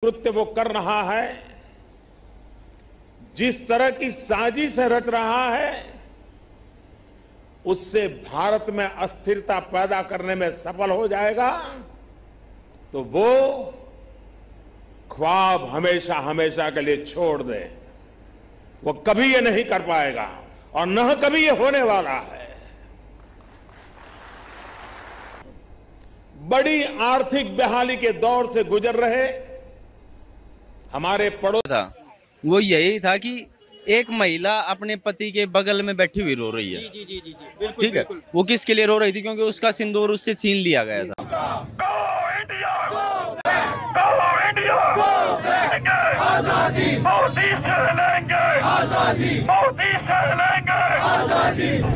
कृत्य वो कर रहा है, जिस तरह की साजिश रच रहा है, उससे भारत में अस्थिरता पैदा करने में सफल हो जाएगा, तो वो ख्वाब हमेशा हमेशा के लिए छोड़ दे। वो कभी ये नहीं कर पाएगा और न कभी ये होने वाला है। बड़ी आर्थिक बहाली के दौर से गुजर रहे हमारे पड़ोस था, वो यही था कि एक महिला अपने पति के बगल में बैठी हुई रो रही है। जी, ठीक है, वो किसके लिए रो रही थी? क्योंकि उसका सिंदूर उससे छीन लिया गया था।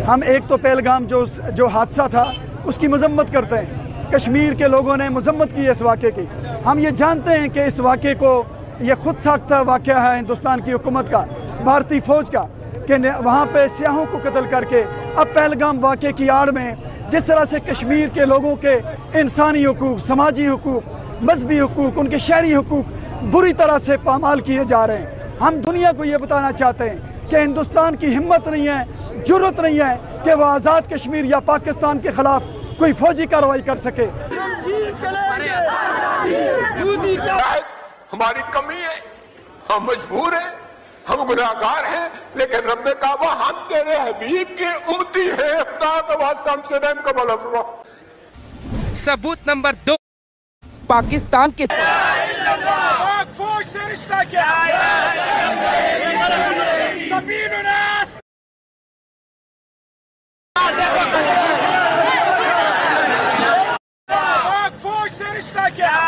हम एक तो पहलगाम जो हादसा था उसकी मजम्मत करते हैं। कश्मीर के लोगों ने मजम्मत की इस वाक़े की। हम ये जानते हैं कि इस वाक़े को ये खुद साख्ता वाक़या है हिंदुस्तान की हुकूमत का, भारतीय फ़ौज का, कि वहाँ पे सियाहों को कत्ल करके अब पहलगाम वाक़े की आड़ में जिस तरह से कश्मीर के लोगों के इंसानी हुकूक, समाजी हुकूक, मजहबी हुकूक, उनके शहरी हुकूक बुरी तरह से पामाल किए जा रहे हैं। हम दुनिया को ये बताना चाहते हैं कि हिंदुस्तान की हिम्मत नहीं है, जुर्रत नहीं है कि वह आज़ाद कश्मीर या पाकिस्तान के ख़िलाफ़ कोई फौजी कार्रवाई कर सके। हमारी कमी है, हम मजबूर हैं, हम गुनाहगार हैं, लेकिन रब ने कहा हम तेरे हबीब के उम्मती हैं, खुदा का वास्ता हमसे रहम का भला फरमा। सबूत नंबर 2, पाकिस्तान के फौज से रिश्ता क्या? फौज से रिश्ता क्या?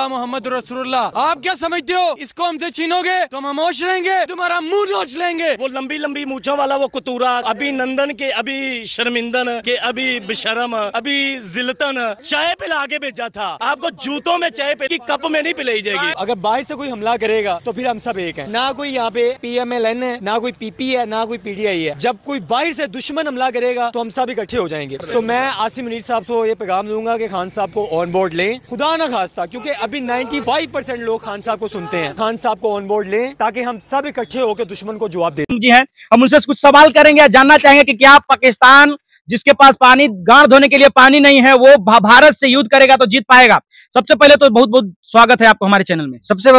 मोहम्मद रसूलुल्लाह, आप क्या समझते हो? इसको हमसे छीनोगे तो हम खामोश रहेंगे? तुम्हारा मुंह नोच लेंगे। वो लंबी लंबी मूंछों वाला वो कुतूरा, अभी नंदन के, अभी शर्मिंदन के, अभी बेशरम, अभी जिलतन चाय पिला के भेजा था। आपको जूतों में चाय की कप में नहीं पिलाई जाएगी। अगर बाहर से कोई हमला करेगा तो फिर हम सब एक हैं। ना कोई यहाँ पे PMLN है, ना कोई PP है, ना कोई PDI है। जब कोई बाहर से दुश्मन हमला करेगा तो हम सब इकट्ठे हो जाएंगे। तो मैं आसिम मुनीर साहब को ये पैगाम दूंगा कि खान साहब को ऑन बोर्ड लें, खुदा न खास्ता, क्योंकि अभी 95% लोग खान साहब को सुनते हैं। खान साहब को ऑन बोर्ड लें ताकि हम सब इकट्ठे होकर दुश्मन को जवाब दें। जी हैं, हम उनसे कुछ सवाल करेंगे, जानना चाहेंगे कि क्या पाकिस्तान जिसके पास पानी, गांड धोने के लिए पानी नहीं है, वो भारत से युद्ध करेगा तो जीत पाएगा? सबसे पहले तो बहुत बहुत स्वागत है आपको हमारे चैनल में। सबसे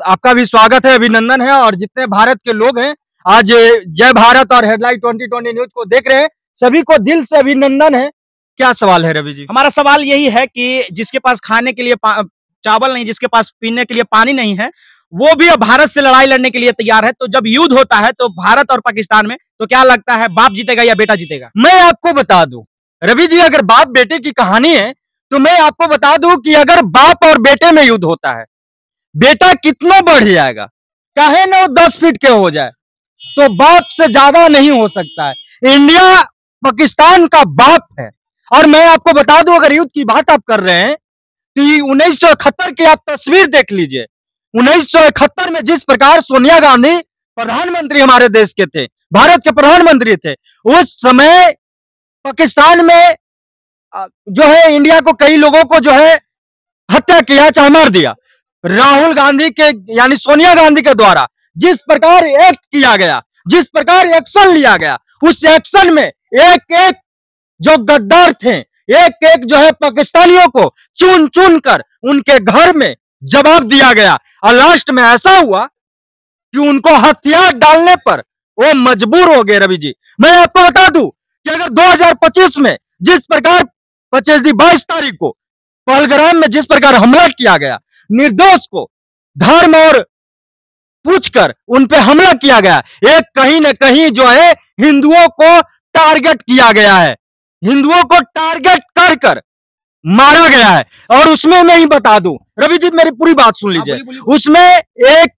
आपका भी स्वागत है, अभिनंदन है। और जितने भारत के लोग हैं आज जय भारत और हेडलाइन 2020 न्यूज को देख रहे हैं, सभी को दिल से अभिनंदन है। क्या सवाल है रवि जी? हमारा सवाल यही है कि जिसके पास खाने के लिए चावल नहीं, जिसके पास पीने के लिए पानी नहीं है, वो भी अब भारत से लड़ाई लड़ने के लिए तैयार है। तो जब युद्ध होता है तो भारत और पाकिस्तान में, तो क्या लगता है, बाप जीतेगा या बेटा जीतेगा? मैं आपको बता दूं रवि जी, अगर बाप बेटे की कहानी है तो मैं आपको बता दूं कि अगर बाप और बेटे में युद्ध होता है, बेटा कितना बढ़ जाएगा, चाहे ना 10 फीट के हो जाए, तो बाप से ज्यादा नहीं हो सकता है। इंडिया पाकिस्तान का बाप है। और मैं आपको बता दूं, अगर युद्ध की बात आप कर रहे हैं तो 1971 की आप तस्वीर देख लीजिए। 1971 में जिस प्रकार सोनिया गांधी प्रधानमंत्री हमारे देश के थे, भारत के प्रधानमंत्री थे, उस समय पाकिस्तान में जो है इंडिया को कई लोगों को जो है हत्या किया, चाहे मार दिया। राहुल गांधी के यानी सोनिया गांधी के द्वारा जिस प्रकार एक्ट किया गया, जिस प्रकार एक्शन लिया गया, उस एक्शन में एक एक जो गद्दार थे, एक एक जो है पाकिस्तानियों को चुन चुन कर उनके घर में जवाब दिया गया। और लास्ट में ऐसा हुआ कि उनको हथियार डालने पर वो मजबूर हो गए। रवि जी, मैं आपको बता दूं कि अगर 2025 में जिस प्रकार 22 तारीख को पहलगाम में जिस प्रकार हमला किया गया, निर्दोष को धर्म और पूछकर उन पे हमला किया गया, एक कहीं न कहीं जो है हिंदुओं को टारगेट किया गया है, हिंदुओं को टारगेट कर कर मारा गया है। और उसमें मैं ही बता दूं रवि जी मेरी पूरी बात सुन लीजिए। उसमें एक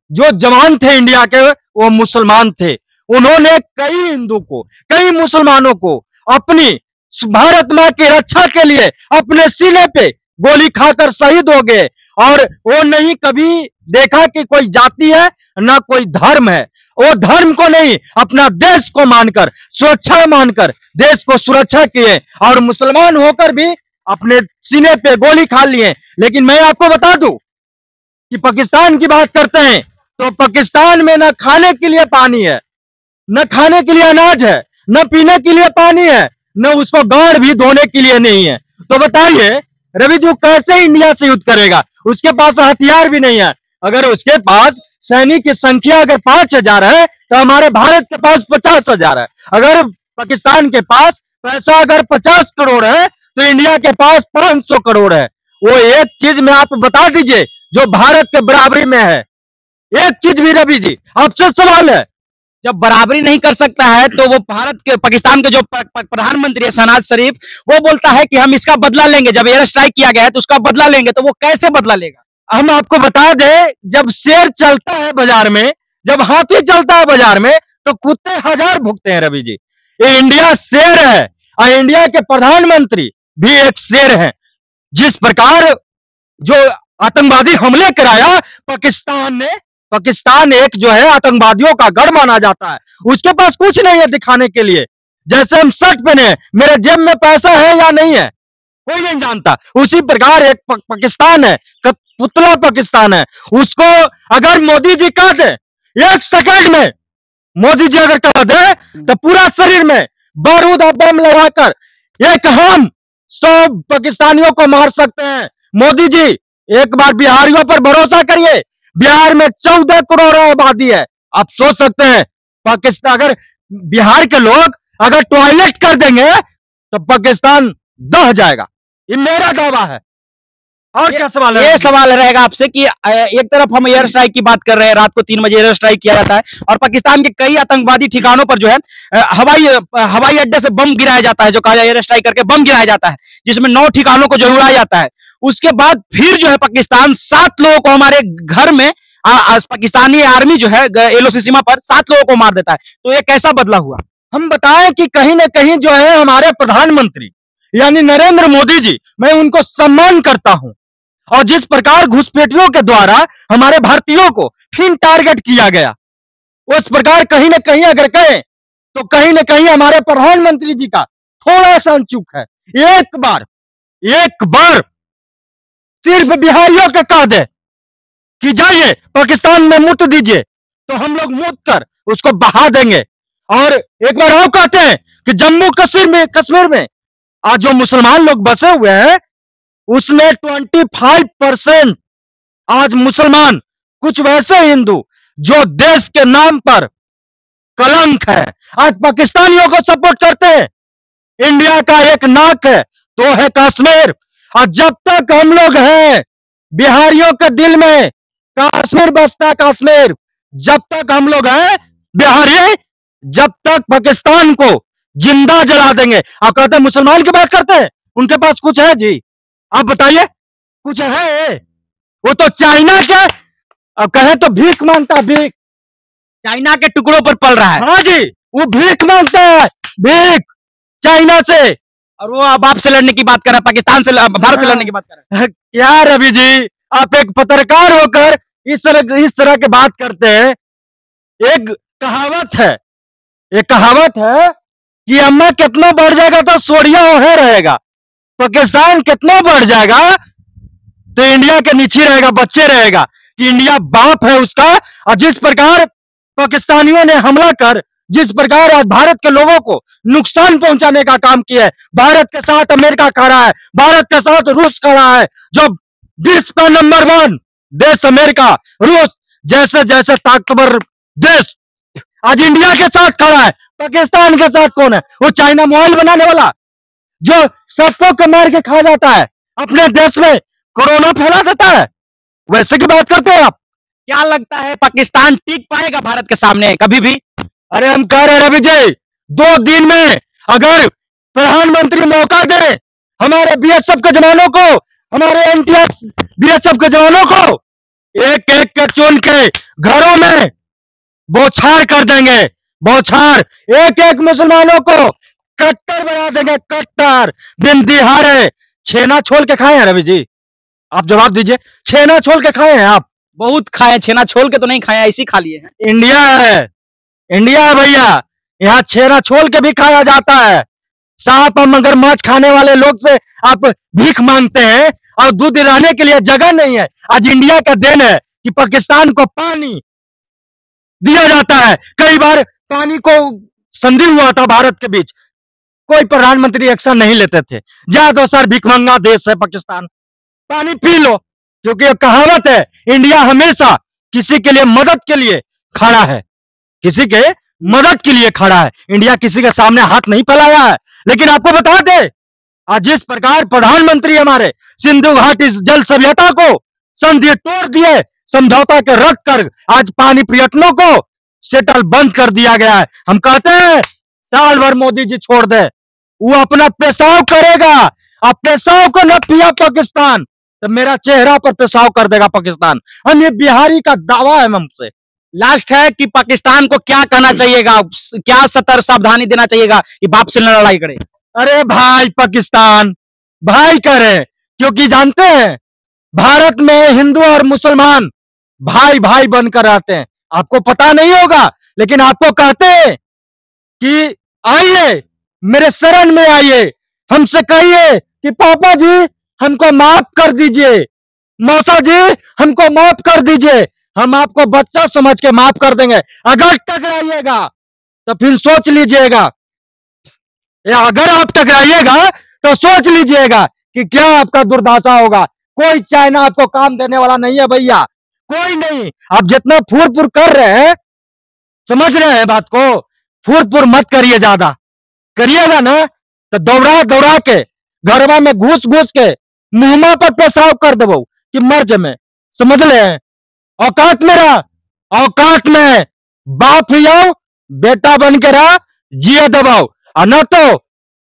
जो जवान थे इंडिया के, वो मुसलमान थे। उन्होंने कई हिंदू को, कई मुसलमानों को अपनी भारत मां की रक्षा के लिए अपने सीने पे गोली खाकर शहीद हो गए। और वो नहीं कभी देखा कि कोई जाति है ना कोई धर्म है। वो धर्म को नहीं, अपना देश को मानकर, सुरक्षा मानकर देश को सुरक्षा किए, और मुसलमान होकर भी अपने सीने पे गोली खा लिए। लेकिन मैं आपको बता दूं कि पाकिस्तान की बात करते हैं तो पाकिस्तान में न खाने के लिए पानी है, न खाने के लिए अनाज है, न पीने के लिए पानी है, न उसको गाड़ भी धोने के लिए नहीं है। तो बताइए रवि जी कैसे इंडिया से युद्ध करेगा? उसके पास हथियार भी नहीं है। अगर उसके पास सैनिक की संख्या अगर 5,000 है तो हमारे भारत के पास 50,000 है। अगर पाकिस्तान के पास पैसा अगर 50 करोड़ है तो इंडिया के पास 500 करोड़ है। वो एक चीज में आप बता दीजिए जो भारत के बराबरी में है, एक चीज भी रवि जी आपसे सवाल है। जब बराबरी नहीं कर सकता है तो वो भारत के, पाकिस्तान के जो प्रधानमंत्री है शहनाज शरीफ, वो बोलता है कि हम इसका बदला लेंगे। जब एयर स्ट्राइक किया गया है तो उसका बदला लेंगे, तो वो कैसे बदला लेगा? हम आपको बता दें, जब शेर चलता है बाजार में, जब हाथी चलता है बाजार में, तो कुत्ते हजार भुगते हैं रवि जी। ये इंडिया शेर है और इंडिया के प्रधानमंत्री भी एक शेर हैं। जिस प्रकार जो आतंकवादी हमले कराया पाकिस्तान ने, पाकिस्तान एक जो है आतंकवादियों का गढ़ माना जाता है, उसके पास कुछ नहीं है दिखाने के लिए। जैसे हम शर्ट पहने, मेरे जेब में पैसा है या नहीं है कोई नहीं जानता, उसी प्रकार एक पाकिस्तान है, पुतला पाकिस्तान है। उसको अगर मोदी जी कह दे, एक सेकंड में मोदी जी अगर कह दे तो पूरा शरीर में बारूद और बम लगाकर एक हम 100 पाकिस्तानियों को मार सकते हैं। मोदी जी एक बार बिहारियों पर भरोसा करिए, बिहार में 14 करोड़ आबादी है। आप सोच सकते हैं पाकिस्तान, अगर बिहार के लोग अगर टॉयलेट कर देंगे तो पाकिस्तान दह जाएगा, ये मेरा दावा है। और क्या सवाल है? ये सवाल रहेगा आपसे कि एक तरफ हम एयर स्ट्राइक की बात कर रहे हैं, रात को 3 बजे एयर स्ट्राइक किया जाता है और पाकिस्तान के कई आतंकवादी ठिकानों पर जो है हवाई अड्डे से बम गिराया जाता है, जो कहा जाए एयर स्ट्राइक करके बम गिराया जाता है, जिसमें 9 ठिकानों को जरूर जाता है। उसके बाद फिर जो है पाकिस्तान 7 लोगों को हमारे घर में पाकिस्तानी आर्मी जो है एलओसी सीमा पर 7 लोगों को मार देता है। तो ये कैसा बदला हुआ? हम बताएं कि कहीं ना कहीं जो है हमारे प्रधानमंत्री यानी नरेंद्र मोदी जी, मैं उनको सम्मान करता हूं, और जिस प्रकार घुसपैठियों के द्वारा हमारे भारतीयों को फिर टारगेट किया गया, उस प्रकार कहीं ना कहीं अगर कहें तो कहीं ना कहीं हमारे प्रधानमंत्री जी का थोड़ा सा चूक है। एक बार सिर्फ बिहारियों के कह दे कि जाइए पाकिस्तान में मुत दीजिए, तो हम लोग मुत कर उसको बहा देंगे। और एक बार और कहते हैं कि जम्मू कश्मीर में आज जो मुसलमान लोग बसे हुए हैं उसमें 25% आज मुसलमान, कुछ वैसे हिंदू जो देश के नाम पर कलंक है, आज पाकिस्तानियों को सपोर्ट करते हैं। इंडिया का एक नाक है तो है कश्मीर, और जब तक हम लोग हैं बिहारियों के दिल में कश्मीर बसता, कश्मीर जब तक हम लोग हैं बिहारी, जब तक पाकिस्तान को जिंदा जला देंगे। आप कहते हैं मुसलमान की बात करते हैं, उनके पास कुछ है जी? आप बताइए कुछ है? वो तो चाइना के, अब कहे तो भीख मांगता, भीख चाइना के टुकड़ों पर पल रहा है। हाँ जी, वो भीख मांगता है, भीख चाइना से, और वो बाप से लड़ने की बात कर रहा है, पाकिस्तान से, भारत से लड़ने की बात कर रहा है। क्या रवि जी, आप एक पत्रकार होकर इस तरह की बात करते हैं। एक कहावत है कि अम्मा कितना बढ़ जाएगा तो सोडिया वहीं रहेगा, पाकिस्तान कितना बढ़ जाएगा तो इंडिया के नीचे रहेगा, बच्चे रहेगा, कि इंडिया बाप है उसका। और जिस प्रकार पाकिस्तानियों ने हमला कर, जिस प्रकार आज भारत के लोगों को नुकसान पहुंचाने का काम किया है, भारत के साथ अमेरिका खड़ा है, भारत के साथ रूस खड़ा है, जो विश्व का नंबर 1 देश अमेरिका, रूस जैसे जैसे ताकतवर देश आज इंडिया के साथ खड़ा है। पाकिस्तान के साथ कौन है? वो चाइना मोबाइल बनाने वाला जो सबको को मार के खा जाता है, अपने देश में कोरोना फैला देता है, वैसे की बात करते हैं आप? क्या लगता है पाकिस्तान टिक पाएगा भारत के सामने कभी भी? अरे हम कह रहे हैं रवि जी, 2 दिन में अगर प्रधानमंत्री मौका दे हमारे बीएसएफ के जवानों को हमारे एनटीएस बीएसएफ के जवानों को एक एक के चुन के घरों में बौछार कर देंगे, बौछार। एक एक मुसलमानों को कट्टर बना देंगे, कट्टर, दिन दिहाड़े। छेना छोल के खाए हैं रवि जी? आप जवाब दीजिए, छेना छोल के खाए हैं आप? बहुत खाए, छेना छोल के तो नहीं खाए, ऐसे ही खा लिए हैं। इंडिया है, इंडिया है भैया, यहाँ छेना छोल के भी खाया जाता है। सांप और मगरमच्छ खाने वाले लोग से आप भीख मांगते हैं और दूध रहने के लिए जगह नहीं है। आज इंडिया का देन है कि पाकिस्तान को पानी दिया जाता है। कई बार पानी को संधि हुआ था भारत के बीच, कोई प्रधानमंत्री एक्शन नहीं लेते थे। जा दो सर, भिखमंगा देश है पाकिस्तान, पानी पी लो। क्योंकि कहावत है, इंडिया हमेशा किसी के लिए मदद के लिए खड़ा है, किसी के मदद के लिए खड़ा है। इंडिया किसी के सामने हाथ नहीं फैलाया है। लेकिन आपको बता दे, आज जिस प्रकार प्रधानमंत्री हमारे सिंधु घाटी जल सभ्यता को संधि तोड़ दिए, समझौता के रद्द कर आज पानी पर्यटनों को सेटल बंद कर दिया गया है। हम कहते हैं साल भर मोदी जी छोड़ दे, वो अपना पेशाब करेगा। अब पेशाब को न पिया पाकिस्तान तो मेरा चेहरा पर पेशाब कर देगा पाकिस्तान। हम ये बिहारी का दावा है हमसे। लास्ट है कि पाकिस्तान को क्या कहना चाहिएगा, क्या सतर्क सावधानी देना चाहिएगा कि बाप से न लड़ाई करे? अरे भाई, पाकिस्तान भाई करे, क्योंकि जानते हैं भारत में हिंदू और मुसलमान भाई भाई बनकर रहते हैं। आपको पता नहीं होगा, लेकिन आपको कहते हैं कि आइए मेरे शरण में आइए, हमसे कहिए कि पापा जी हमको माफ कर दीजिए, मौसा जी हमको माफ कर दीजिए, हम आपको बच्चा समझ के माफ कर देंगे। अगर टकराइएगा तो फिर सोच लीजिएगा, या अगर आप टकराइएगा तो सोच लीजिएगा कि क्या आपका दुर्दशा होगा। कोई चाइना आपको काम देने वाला नहीं है भैया, कोई नहीं। आप जितना फुर फुर कर रहे हैं, समझ रहे हैं बात को, फुर फुर मत करिए, ज्यादा करिएगा ना तो दौड़ा दौड़ा के घरवा में घुस घुस के मुंहमा पर पेशाब कर देबो कि मर्ज में, समझ ले। औकात में रहा, औकात में बाप जाओ, बेटा बन के रहा, जिए दबाओ, और न तो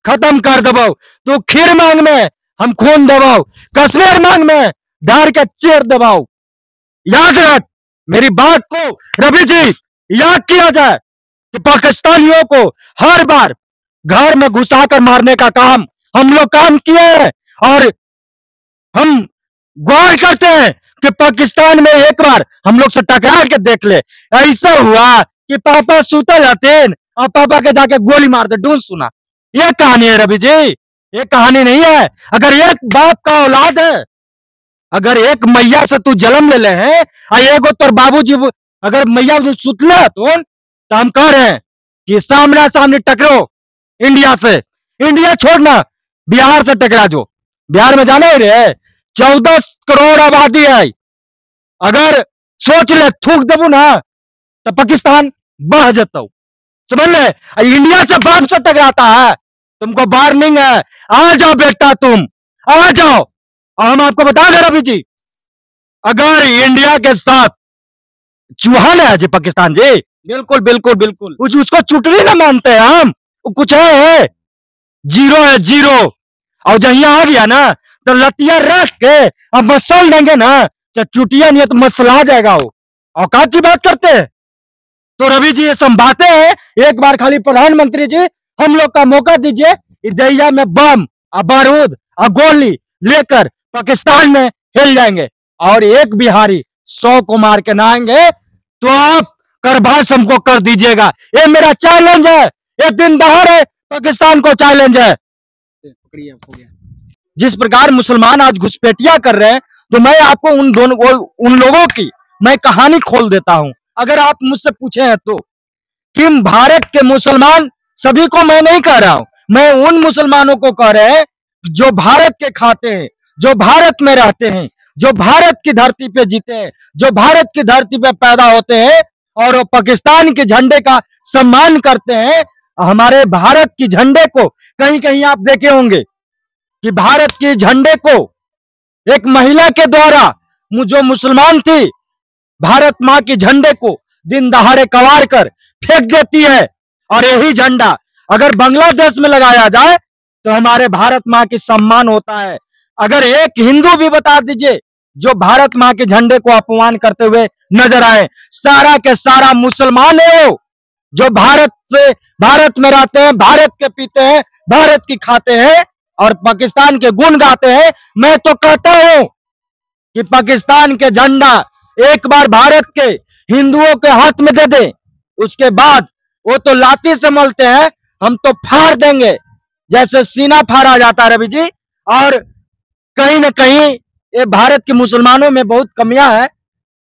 खत्म कर दबाओ। तो खीर मांग में हम खून दबाओ, कश्मीर मांग में धार के चेर दबाओ। याद रख मेरी बात को रवि जी, याद किया जाए कि पाकिस्तानियों को हर बार घर में घुसाकर मारने का काम हम लोग काम किए हैं। और हम गौर करते हैं कि पाकिस्तान में एक बार हम लोग से टकरा के देख ले। ऐसा हुआ कि पापा सूते रहते और पापा के जाके गोली मार दे, ढूंढ सुना। ये कहानी है रवि जी, ये कहानी नहीं है। अगर एक बाप का औलाद है, अगर एक मैया से तू जन्म ले ले हैं और एगो तोर बाबूजी अगर मैया सुतले तो हम कह रहे हैं कि सामना सामने टकरो इंडिया से। इंडिया छोड़ना, बिहार से टकरा जो। बिहार में जाने रे 14 करोड़ आबादी है। अगर सोच ले थूक देबू ना तो पाकिस्तान बह जतो, समझ ले। इंडिया से बाप से टकराता है, तुमको वार्निंग है, आ जाओ बेटा, तुम आ जाओ। और हम आपको बता दें रवि जी, अगर इंडिया के साथ चूहा है जी पाकिस्तान जी, बिल्कुल बिल्कुल बिल्कुल, उसको चुटनी ना मानते हैं हम, कुछ है, जीरो है जीरो। और जब यहाँ आ गया ना तो लतिया रख के अब मसल देंगे ना, चाहे चुटिया नहीं है तो मसला जाएगा वो। औकात की बात करते हैं तो रवि जी ये सब बातें हैं। एक बार खाली प्रधानमंत्री जी हम लोग का मौका दीजिए, दरिया में बम और बारूद और गोली लेकर पाकिस्तान में हिल जाएंगे और एक बिहारी 100 को मार के नहाएंगे तो आप करभास हमको कर दीजिएगा। ये मेरा चैलेंज है, ये दिन दहाड़े पाकिस्तान को चैलेंज है। जिस प्रकार मुसलमान आज घुसपैठिया कर रहे हैं, तो मैं आपको उन लोगों की मैं कहानी खोल देता हूं। अगर आप मुझसे पूछे हैं तो कि भारत के मुसलमान, सभी को मैं नहीं कह रहा हूं, मैं उन मुसलमानों को कह रहे हैं जो भारत के खाते हैं, जो भारत में रहते हैं, जो भारत की धरती पे जीते हैं, जो भारत की धरती पे पैदा होते हैं और वो पाकिस्तान के झंडे का सम्मान करते हैं। हमारे भारत की झंडे को कहीं कहीं आप देखे होंगे कि भारत के झंडे को एक महिला के द्वारा, जो मुसलमान थी, भारत माँ के झंडे को दिन दहाड़े कवार कर फेंक देती है। और यही झंडा अगर बांग्लादेश में लगाया जाए तो हमारे भारत माँ की सम्मान होता है। अगर एक हिंदू भी बता दीजिए जो भारत माँ के झंडे को अपमान करते हुए नजर आए, सारा के सारा मुसलमान है वो, जो भारत में रहते हैं, भारत के पीते हैं, भारत की खाते हैं और पाकिस्तान के गुण गाते हैं। मैं तो कहता हूं कि पाकिस्तान के झंडा एक बार भारत के हिंदुओं के हाथ में दे दे, उसके बाद वो तो लाठी से मलते हैं, हम तो फाड़ देंगे जैसे सीना फाड़ा जाता है रवि जी। और कहीं ना कहीं ये भारत के मुसलमानों में बहुत कमियां हैं,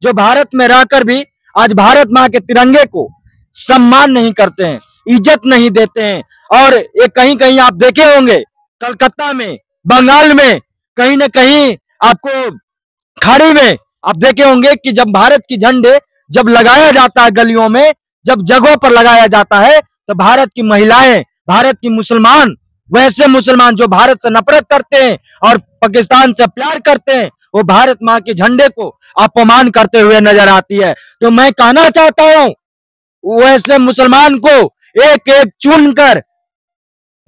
जो भारत में रहकर भी आज भारत माँ के तिरंगे को सम्मान नहीं करते हैं, इज्जत नहीं देते हैं। और ये कहीं कहीं आप देखे होंगे कलकत्ता में, बंगाल में, कहीं ना कहीं आपको खाड़ी में आप देखे होंगे कि जब भारत की झंडे जब लगाया जाता है गलियों में, जब जगहों पर लगाया जाता है, तो भारत की महिलाएं, भारत की मुसलमान, वैसे मुसलमान जो भारत से नफरत करते हैं और पाकिस्तान से प्यार करते हैं, वो भारत माँ के झंडे को अपमान करते हुए नजर आती है। तो मैं कहना चाहता हूं वैसे मुसलमान को एक एक चुनकर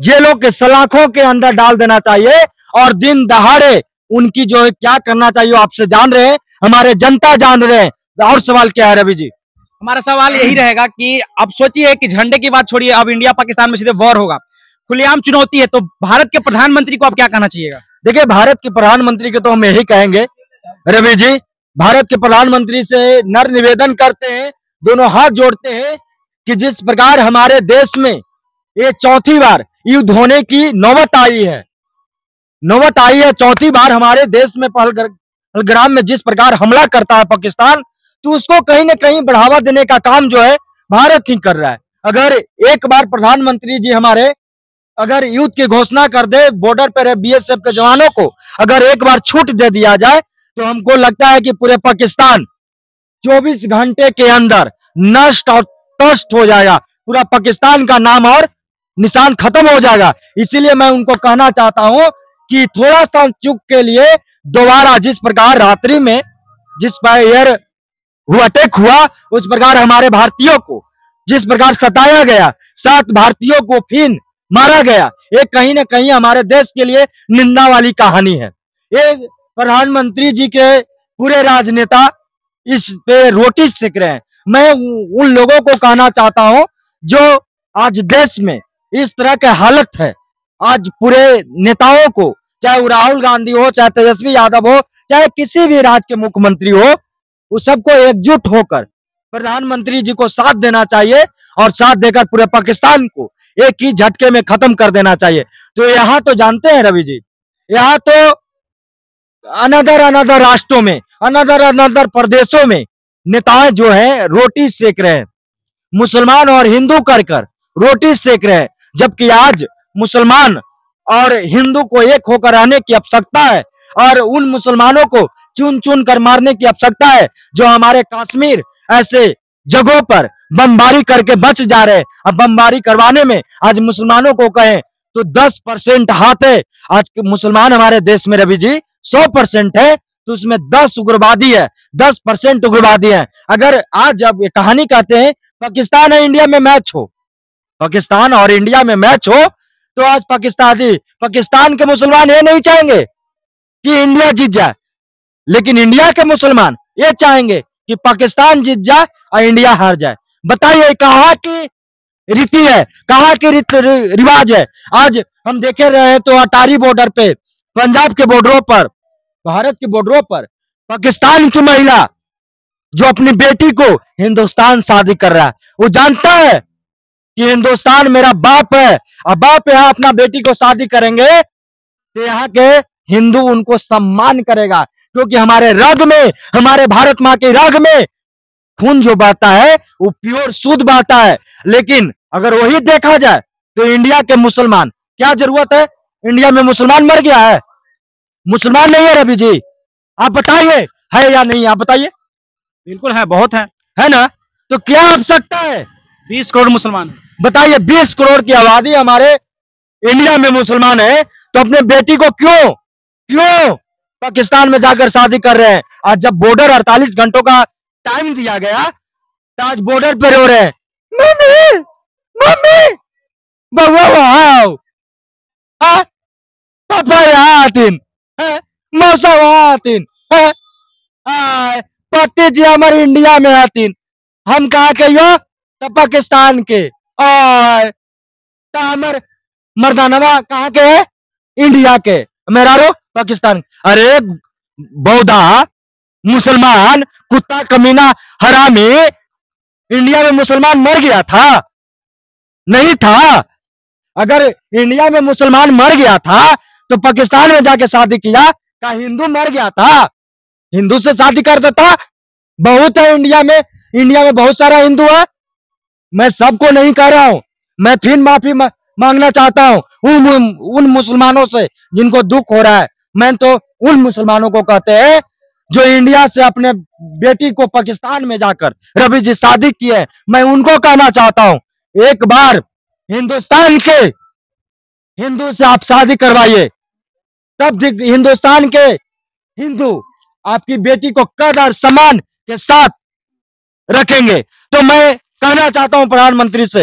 जेलों के सलाखों के अंदर डाल देना चाहिए और दिन दहाड़े उनकी जो है क्या करना चाहिए आपसे जान रहे हैं, हमारे जनता जान रहे हैं। और सवाल क्या है रवि जी? हमारा सवाल यही रहेगा कि अब सोचिए कि झंडे की बात छोड़िए, अब इंडिया पाकिस्तान में सीधे वॉर होगा, खुलेआम चुनौती है, तो भारत के प्रधानमंत्री को आप क्या कहना चाहिएगा? देखिए, भारत के प्रधानमंत्री के तो हम यही कहेंगे रवि जी, भारत के प्रधानमंत्री से नर निवेदन करते हैं, दोनों हाथ जोड़ते हैं कि जिस प्रकार हमारे देश में ये चौथी बार युद्ध होने की नौबत आई है, चौथी बार हमारे देश में पहलगाम में जिस प्रकार हमला करता है पाकिस्तान, तो उसको कहीं ना कहीं बढ़ावा देने का काम जो है भारत ही कर रहा है। अगर एक बार प्रधानमंत्री जी हमारे अगर युद्ध की घोषणा कर दे, बॉर्डर पर बीएसएफ के जवानों को अगर एक बार छूट दे दिया जाए, तो हमको लगता है कि पूरे पाकिस्तान 24 घंटे के अंदर नष्ट और तष्ट हो जाएगा, पूरा पाकिस्तान का नाम और निशान खत्म हो जाएगा। इसीलिए मैं उनको कहना चाहता हूं कि थोड़ा सा चूक के लिए दोबारा जिस प्रकार रात्रि में जिस पर एयर अटैक हुआ, उस प्रकार हमारे भारतीयों को जिस प्रकार सताया गया, 7 भारतीयों को फिर मारा गया, ये कहीं ना कहीं हमारे देश के लिए निंदा वाली कहानी है। ये प्रधानमंत्री जी के पूरे राजनेता इस पे रोटी सेक रहे हैं। मैं उन लोगों को कहना चाहता हूं जो आज देश में इस तरह के हालत है, आज पूरे नेताओं को, चाहे वो राहुल गांधी हो, चाहे तेजस्वी यादव हो, चाहे किसी भी राज्य के मुख्यमंत्री हो, उस सबको एकजुट होकर प्रधानमंत्री जी को साथ देना चाहिए और साथ देकर पूरे पाकिस्तान को एक ही झटके में खत्म कर देना चाहिए। तो यहाँ तो जानते हैं रवि जी, यहाँ तो अनदर राष्ट्रों में, अनदर प्रदेशों में नेताएं जो हैं रोटी सेक रहे हैं, मुसलमान और हिंदू कर रोटी सेक रहे हैं, जबकि आज मुसलमान और हिंदू को एक होकर रहने की आवश्यकता है और उन मुसलमानों को चुन चुन कर मारने की आवश्यकता है जो हमारे कश्मीर ऐसे जगहों पर बमबारी करके बच जा रहे हैं। अब बमबारी करवाने में आज मुसलमानों को कहें तो 10% हाथ है। आज मुसलमान हमारे देश में रवि जी 100% है, तो उसमें 10 उग्रवादी है, 10% उग्रवादी है। अगर आज अब ये कहानी कहते हैं पाकिस्तान और इंडिया में मैच हो, पाकिस्तान और इंडिया में मैच हो, तो आज पाकिस्तान के मुसलमान ये नहीं चाहेंगे कि इंडिया जीत जाए, लेकिन इंडिया के मुसलमान ये चाहेंगे कि पाकिस्तान जीत जाए और इंडिया हार जाए। बताइए कहाँ की रीति है, कहाँ की रिवाज है? आज हम देखे रहे हैं तो अटारी बॉर्डर पे, पंजाब के बॉर्डरों पर, भारत के बॉर्डरों पर पाकिस्तान की महिला जो अपनी बेटी को हिंदुस्तान शादी कर रहा है, वो जानता है कि हिंदुस्तान मेरा बाप है, और बाप यहाँ अपना बेटी को शादी करेंगे तो यहाँ के हिंदू उनको सम्मान करेगा, क्योंकि हमारे रग में, हमारे भारत माँ के रग में खून जो बहता है वो प्योर शुद्ध बहता है। लेकिन अगर वही देखा जाए तो इंडिया के मुसलमान, क्या जरूरत है? इंडिया में मुसलमान मर गया है, मुसलमान नहीं है रवि जी, आप बताइए है या नहीं, आप बताइए। बिल्कुल है, बहुत है ना? तो क्या आवश्यकता है? 20 करोड़ मुसलमान, बताइए 20 करोड़ की आबादी हमारे इंडिया में मुसलमान है, तो अपने बेटी को क्यों पाकिस्तान में जाकर शादी कर रहे हैं? आज जब बॉर्डर 48 घंटों का टाइम दिया गया, तो आज बॉर्डर पे रो रहे हैं, मम्मी मम्मी बउआ आओ, पापा यहाँ आतीन, मौसा वहाँ आतीन पति जी हमारे इंडिया में आतीन, हम कहा के यो तो पाकिस्तान के तो हमारे मर्दानवा कहाँ के है, इंडिया के, मेरा रो पाकिस्तान। अरे बौदा मुसलमान कुत्ता कमीना हरामी, इंडिया में मुसलमान मर गया था? नहीं था। अगर इंडिया में मुसलमान मर गया था तो पाकिस्तान में जाके शादी किया, क्या हिंदू मर गया था? हिंदू से शादी कर देता। बहुत है इंडिया में बहुत सारा हिंदू है। मैं सबको नहीं कह रहा हूं, मैं फिर माफी मांगना चाहता हूं उन मुसलमानों से जिनको दुख हो रहा है। मैं तो उन मुसलमानों को कहते हैं जो इंडिया से अपने बेटी को पाकिस्तान में जाकर रवि जी शादी किए। मैं उनको कहना चाहता हूं, एक बार हिंदुस्तान के हिंदू से आप शादी करवाइए, तब हिंदुस्तान के हिंदू आपकी बेटी को कद और सम्मान के साथ रखेंगे। तो मैं कहना चाहता हूं प्रधानमंत्री से,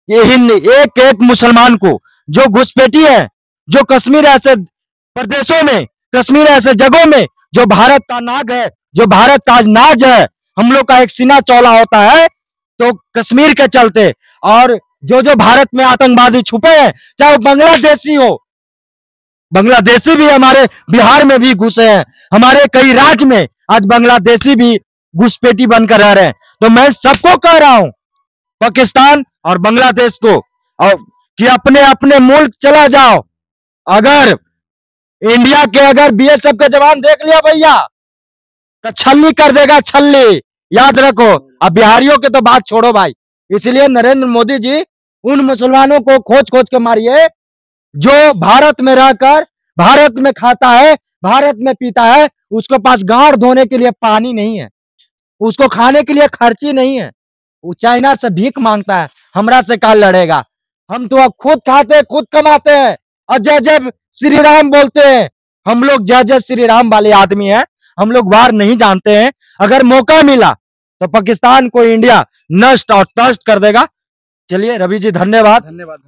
एक एक मुसलमान को जो घुसपैठी है, जो कश्मीर ऐसे प्रदेशों में, कश्मीर ऐसे जगहों में जो भारत का नाग है, जो भारत का नाज है, हम लोग का एक सीना चौड़ा होता है तो कश्मीर के चलते, और जो जो भारत में आतंकवादी छुपे हैं, चाहे वो बांग्लादेशी हो, बांग्लादेशी भी हमारे बिहार में भी घुसे हैं, हमारे कई राज्य में आज बांग्लादेशी भी घुसपैठी बनकर रह रहे हैं। तो मैं सबको कह रहा हूं, पाकिस्तान और बांग्लादेश को, और कि अपने अपने मुल्क चला जाओ। अगर इंडिया के अगर बीएसएफ के जवान देख लिया भैया तो छल्ली कर देगा, छल्ली, याद रखो। अब बिहारियों के तो बात छोड़ो भाई। इसलिए नरेंद्र मोदी जी उन मुसलमानों को खोज खोज के मारिए जो भारत में रहकर भारत में खाता है, भारत में पीता है, उसके पास गांड धोने के लिए पानी नहीं है, उसको खाने के लिए खर्ची नहीं है, वो चाइना से भीख मांगता है। हमरा से कल लड़ेगा? हम तो अब खुद खाते, खुद कमाते हैं और जय जय श्री राम बोलते हैं। हम लोग जय जय श्री राम वाले आदमी हैं, हम लोग वार नहीं जानते हैं। अगर मौका मिला तो पाकिस्तान को इंडिया नष्ट और तष्ट कर देगा। चलिए रवि जी, धन्यवाद। धन्यवाद।